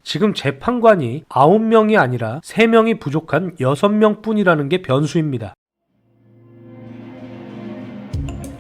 지금 재판관이 9명이 아니라 3명이 부족한 6명 뿐이라는 게 변수입니다.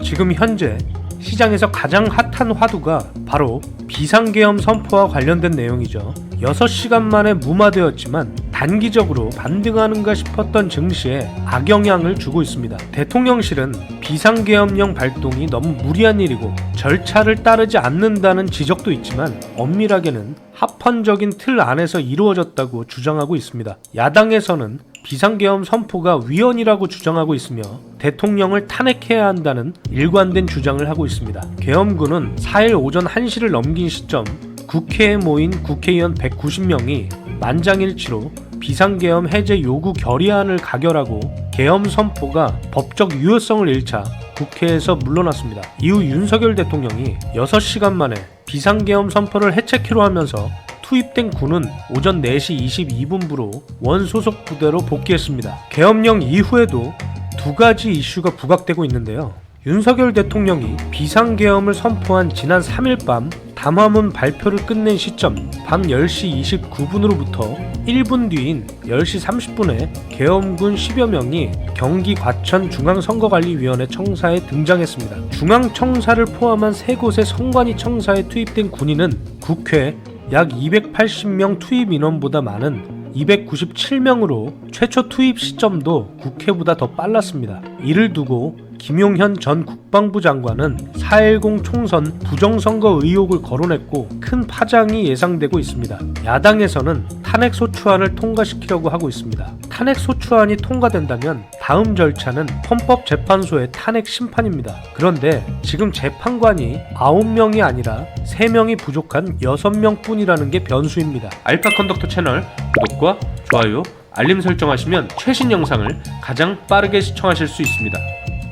지금 현재 시장에서 가장 핫한 화두가 바로 비상계엄 선포와 관련된 내용이죠. 6시간 만에 무마되었지만 단기적으로 반등하는가 싶었던 증시에 악영향을 주고 있습니다. 대통령실은 비상계엄령 발동이 너무 무리한 일이고 절차를 따르지 않는다는 지적도 있지만 엄밀하게는 합헌적인 틀 안에서 이루어졌다고 주장하고 있습니다. 야당에서는 비상계엄 선포가 위헌이라고 주장하고 있으며 대통령을 탄핵해야 한다는 일관된 주장을 하고 있습니다. 계엄군은 4일 오전 1시를 넘긴 시점 국회에 모인 국회의원 190명이 만장일치로 비상계엄 해제 요구 결의안을 가결하고 계엄 선포가 법적 유효성을 잃자 국회에서 물러났습니다. 이후 윤석열 대통령이 6시간 만에 비상계엄 선포를 해체키로 하면서 투입된 군은 오전 4시 22분부로 원소속 부대로 복귀했습니다. 계엄령 이후에도 2가지 이슈가 부각되고 있는데요. 윤석열 대통령이 비상계엄을 선포한 지난 3일 밤 담화문 발표를 끝낸 시점 밤 10시 29분으로부터 1분 뒤인 10시 30분에 계엄군 10여 명이 경기 과천 중앙선거관리위원회 청사에 등장했습니다. 중앙청사를 포함한 3곳의 선관위 청사에 투입된 군인은 국회 약 280명 투입 인원보다 많은 297명으로 최초 투입 시점도 국회보다 더 빨랐습니다. 이를 두고 김용현 전 국방부 장관은 4.10 총선 부정선거 의혹을 거론했고 큰 파장이 예상되고 있습니다. 야당에서는 탄핵소추안을 통과시키려고 하고 있습니다. 탄핵소추안이 통과된다면 다음 절차는 헌법재판소의 탄핵 심판입니다. 그런데 지금 재판관이 9명이 아니라 3명이 부족한 6명 뿐이라는 게 변수입니다. 알파컨덕터 채널 구독과 좋아요, 알림 설정하시면 최신 영상을 가장 빠르게 시청하실 수 있습니다.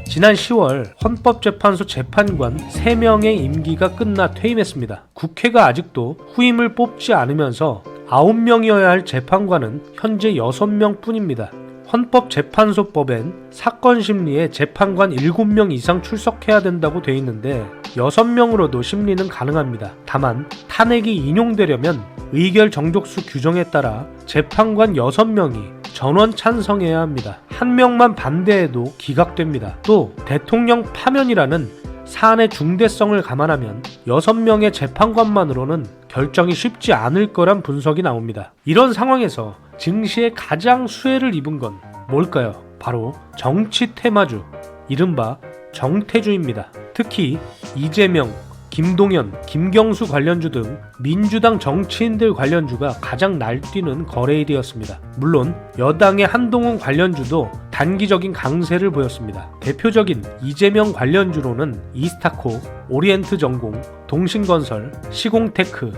지난 10월 헌법재판소 재판관 3명의 임기가 끝나 퇴임했습니다. 국회가 아직도 후임을 뽑지 않으면서 9명이어야 할 재판관은 현재 6명 뿐입니다. 헌법재판소법엔 사건 심리에 재판관 7명 이상 출석해야 된다고 돼 있는데 6명으로도 심리는 가능합니다. 다만 탄핵이 인용되려면 의결 정족수 규정에 따라 재판관 6명이 전원 찬성해야 합니다. 1명만 반대해도 기각됩니다. 또 대통령 파면이라는 사안의 중대성을 감안하면 6명의 재판관만으로는 결정이 쉽지 않을 거란 분석이 나옵니다. 이런 상황에서 증시에 가장 수혜를 입은 건 뭘까요? 바로 정치 테마주, 이른바 정태주입니다. 특히 이재명, 김동연, 김경수 관련주 등 민주당 정치인들 관련주가 가장 날뛰는 거래일이었습니다. 물론 여당의 한동훈 관련주도 단기적인 강세를 보였습니다. 대표적인 이재명 관련주로는 이스타코, 오리엔트전공, 동신건설, 시공테크,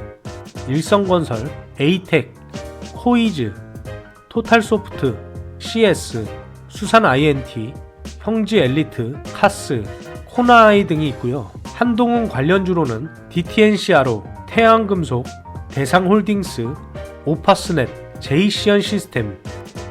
일성건설, 에이텍, 코이즈, 토탈소프트, CS, 수산INT, 형지엘리트, 카스, 코나아이 등이 있고요. 한동훈 관련주로는 DTNCRO, 태양금속, 대상홀딩스, 오파스넷, 제이시언 시스템,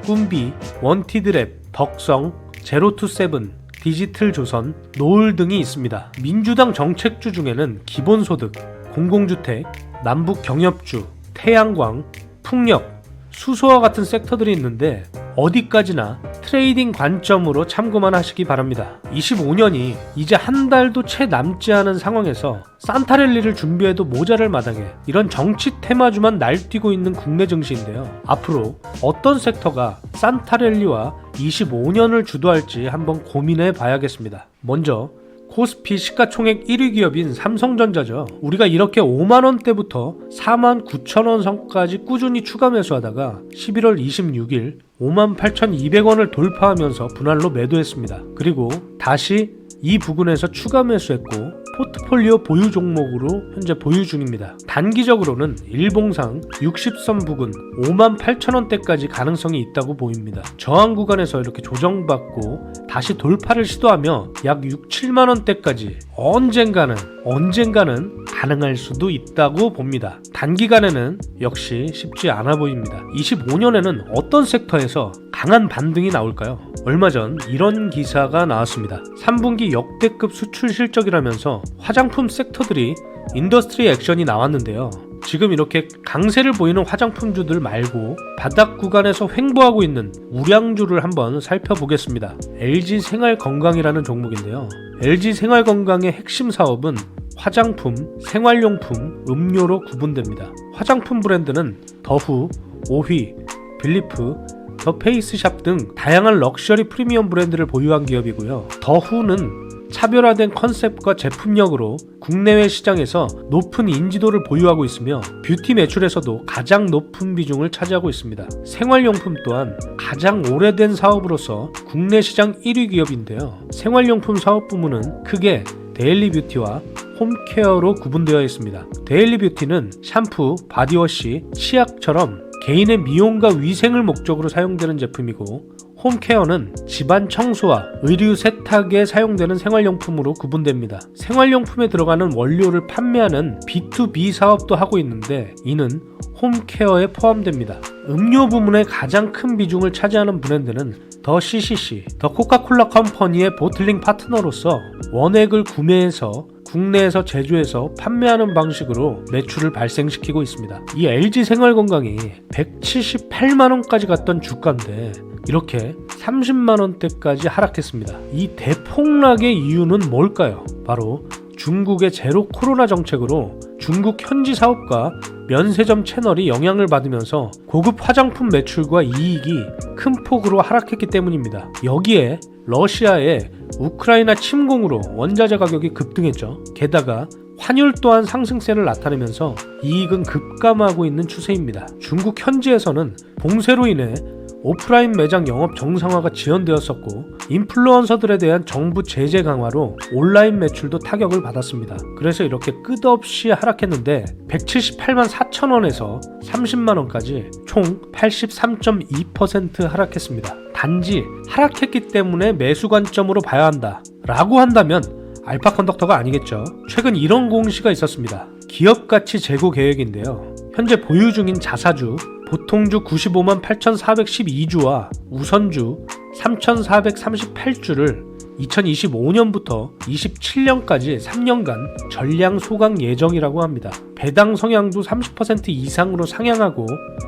꿈비, 원티드랩, 덕성, 제로투세븐, 디지털조선, 노을 등이 있습니다. 민주당 정책주 중에는 기본소득, 공공주택, 남북경협주, 태양광, 풍력, 수소와 같은 섹터들이 있는데 어디까지나 트레이딩 관점으로 참고만 하시기 바랍니다. 25년이 이제 한 달도 채 남지 않은 상황에서 산타랠리를 준비해도 모자랄 마당에 이런 정치 테마주만 날뛰고 있는 국내 증시인데요. 앞으로 어떤 섹터가 산타랠리와 25년을 주도할지 한번 고민해 봐야겠습니다. 먼저 코스피 시가총액 1위 기업인 삼성전자죠. 우리가 이렇게 5만원대부터 49,000원 선까지 꾸준히 추가 매수하다가 11월 26일 58,200원을 돌파하면서 분할로 매도했습니다. 그리고 다시 이 부근에서 추가 매수했고 포트폴리오 보유 종목으로 현재 보유 중입니다. 단기적으로는 일봉상 60선 부근 58,000원대까지 가능성이 있다고 보입니다. 저항 구간에서 이렇게 조정받고 다시 돌파를 시도하며 약 6, 7만원대까지 언젠가는 가능할 수도 있다고 봅니다. 단기간에는 역시 쉽지 않아 보입니다. 25년에는 어떤 섹터에서 강한 반등이 나올까요? 얼마 전 이런 기사가 나왔습니다. 3분기 역대급 수출 실적이라면서 화장품 섹터들이 인더스트리 액션이 나왔는데요. 지금 이렇게 강세를 보이는 화장품주들 말고 바닥 구간에서 횡보하고 있는 우량주를 한번 살펴보겠습니다. LG생활건강이라는 종목인데요. LG생활건강의 핵심 사업은 화장품, 생활용품, 음료로 구분됩니다. 화장품 브랜드는 더후, 오휘, 빌리프, 더 페이스샵 등 다양한 럭셔리 프리미엄 브랜드를 보유한 기업이고요. 더후는 차별화된 컨셉과 제품력으로 국내외 시장에서 높은 인지도를 보유하고 있으며 뷰티 매출에서도 가장 높은 비중을 차지하고 있습니다. 생활용품 또한 가장 오래된 사업으로서 국내 시장 1위 기업인데요. 생활용품 사업 부문은 크게 데일리뷰티와 홈케어로 구분되어 있습니다. 데일리뷰티는 샴푸, 바디워시, 치약처럼 개인의 미용과 위생을 목적으로 사용되는 제품이고, 홈케어는 집안 청소와 의류 세탁에 사용되는 생활용품으로 구분됩니다. 생활용품에 들어가는 원료를 판매하는 B2B 사업도 하고 있는데 이는 홈케어에 포함됩니다. 음료 부문의 가장 큰 비중을 차지하는 브랜드는 더 CCC, 더 코카콜라 컴퍼니의 보틀링 파트너로서 원액을 구매해서 국내에서 제조해서 판매하는 방식으로 매출을 발생시키고 있습니다. 이 LG생활건강이 178만원까지 갔던 주가인데 이렇게 30만원대까지 하락했습니다. 이 대폭락의 이유는 뭘까요? 바로 중국의 제로 코로나 정책으로 중국 현지 사업과 면세점 채널이 영향을 받으면서 고급 화장품 매출과 이익이 큰 폭으로 하락했기 때문입니다. 여기에 러시아의 우크라이나 침공으로 원자재 가격이 급등했죠. 게다가 환율 또한 상승세를 나타내면서 이익은 급감하고 있는 추세입니다. 중국 현지에서는 봉쇄로 인해 오프라인 매장 영업 정상화가 지연되었었고 인플루언서들에 대한 정부 제재 강화로 온라인 매출도 타격을 받았습니다. 그래서 이렇게 끝없이 하락했는데 178만 4천원에서 30만원까지 총 83.2% 하락했습니다. 단지 하락했기 때문에 매수 관점으로 봐야 한다 라고 한다면 알파컨덕터가 아니겠죠. 최근 이런 공시가 있었습니다. 기업가치 재고 계획인데요. 현재 보유 중인 자사주 보통주 95만 8,412주와 우선주 3,438주를 2025년부터 27년까지 3년간 전량 소강 예정이라고 합니다. 배당 성향도 30% 이상으로 상향하고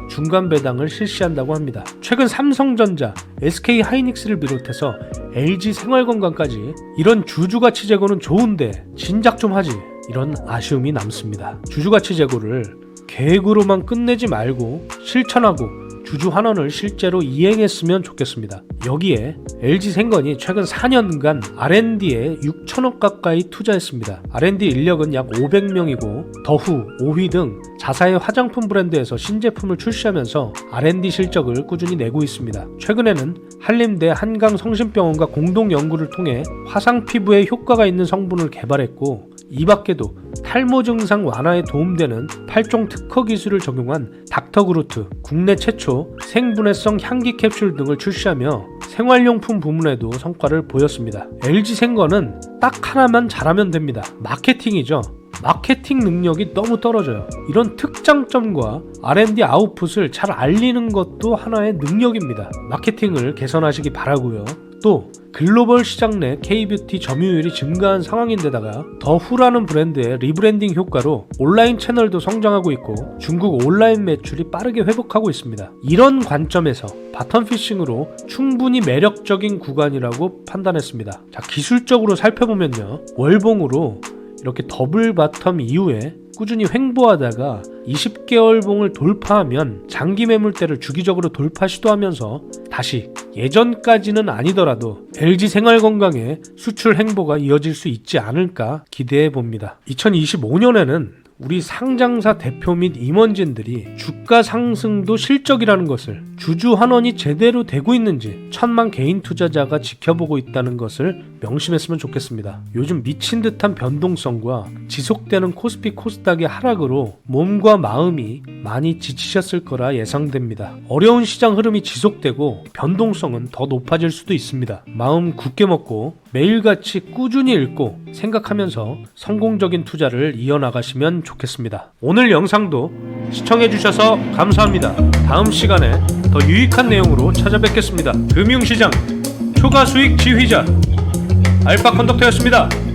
중간 배당을 실시한다고 합니다. 최근 삼성전자, SK하이닉스를 비롯해서 LG생활건강까지 이런 주주가치 제고는 좋은데 진작 좀 하지, 이런 아쉬움이 남습니다. 주주가치 제고를 계획으로만 끝내지 말고 실천하고 주주 환원을 실제로 이행했으면 좋겠습니다. 여기에 LG생건이 최근 4년간 R&D에 6천억 가까이 투자했습니다. R&D 인력은 약 500명이고 더후, 오휘 등 자사의 화장품 브랜드에서 신제품을 출시하면서 R&D 실적을 꾸준히 내고 있습니다. 최근에는 한림대 한강성심병원과 공동 연구를 통해 화상 피부에 효과가 있는 성분을 개발했고, 이 밖에도 탈모 증상 완화에 도움되는 8종 특허 기술을 적용한 닥터그루트, 국내 최초 생분해성 향기 캡슐 등을 출시하며 생활용품 부문에도 성과를 보였습니다. LG생건은 딱 하나만 잘하면 됩니다. 마케팅이죠. 마케팅 능력이 너무 떨어져요. 이런 특장점과 R&D 아웃풋을 잘 알리는 것도 하나의 능력입니다. 마케팅을 개선하시기 바라고요. 또 글로벌 시장 내 K뷰티 점유율이 증가한 상황인데다가 더후라는 브랜드의 리브랜딩 효과로 온라인 채널도 성장하고 있고 중국 온라인 매출이 빠르게 회복하고 있습니다. 이런 관점에서 바텀피싱으로 충분히 매력적인 구간이라고 판단했습니다. 자, 기술적으로 살펴보면요, 월봉으로 이렇게 더블 바텀 이후에 꾸준히 횡보하다가 20개월 봉을 돌파하면 장기 매물대를 주기적으로 돌파 시도하면서 다시 예전까지는 아니더라도 LG생활건강의 수출 행보가 이어질 수 있지 않을까 기대해 봅니다. 2025년에는 우리 상장사 대표 및 임원진들이 주가 상승도 실적이라는 것을, 주주 환원이 제대로 되고 있는지 천만 개인 투자자가 지켜보고 있다는 것을 명심했으면 좋겠습니다. 요즘 미친 듯한 변동성과 지속되는 코스피 코스닥의 하락으로 몸과 마음이 많이 지치셨을 거라 예상됩니다. 어려운 시장 흐름이 지속되고 변동성은 더 높아질 수도 있습니다. 마음 굳게 먹고 매일같이 꾸준히 읽고 생각하면서 성공적인 투자를 이어나가시면 좋겠습니다. 오늘 영상도 시청해주셔서 감사합니다. 다음 시간에 더 유익한 내용으로 찾아뵙겠습니다. 금융시장 초과수익 지휘자 알파컨덕터였습니다.